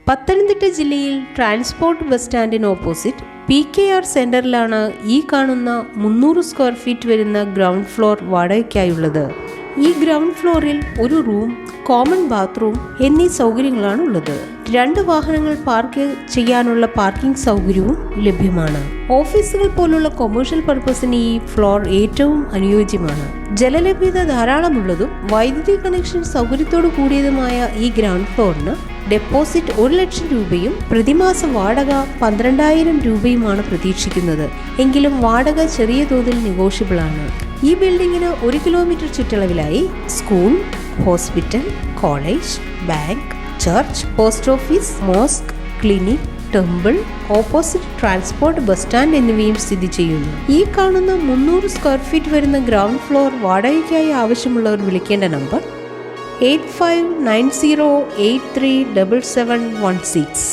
പത്തനംതിട്ട ജില്ലയിൽ transport bus സ്റ്റാൻഡിന് opposite PKR സെന്ററിലാണ് ഈ കാണുന്ന 300 സ്ക്വയർ ഫീറ്റ് വരുന്ന ഗ്രൗണ്ട് ഫ്ലോർ വാടകയ്ക്കായുള്ളത്. ഈ ഗ്രൗണ്ട് ഫ്ലോറിൽ ഒരു റൂം, കോമൺ ബാത്റൂം എന്നീ സൗകര്യങ്ങളാണ് ഉള്ളത്. 2 വാഹനങ്ങൾ പാർക്ക് ചെയ്യാനുള്ള പാർക്കിംഗ് സൗകര്യവും ലഭ്യമാണ്. ഓഫീസുകൾ പോലുള്ള കൊമേഴ്ഷ്യൽ പർപ്പസിന് ഈ ഫ്ലോർ ഏറ്റവും അനുയോജ്യമാണ്. ജലലഭ്യത ധാരാളമുള്ളതും വൈദ്യുതി കണക്ഷൻ സൗകര്യത്തോടു കൂടിയതുമായ ഈ ഗ്രൗണ്ട് ഫ്ലോറിന് ഡെപ്പോസിറ്റ് 1 ലക്ഷം രൂപയും പ്രതിമാസ വാടക 12,000 രൂപയുമാണ് പ്രതീക്ഷിക്കുന്നത്. എങ്കിലും വാടക ചെറിയ തോതിൽ നെഗോഷ്യബിൾ ആണ്. ഈ ബിൽഡിങ്ങിന് 1 കിലോമീറ്റർ ചുറ്റളവിലായി school, hospital, college, bank, church, post office, mosque, clinic, temple, opposite transport bus stand എന്നിവയും സ്ഥിതി ചെയ്യുന്നു. ഈ കാണുന്ന 300 സ്ക്വയർ ഫീറ്റ് വരുന്ന ഗ്രൗണ്ട് ഫ്ലോർ വാടകയ്ക്കായി ആവശ്യമുള്ളവർ വിളിക്കേണ്ട നമ്പർ 8590837716.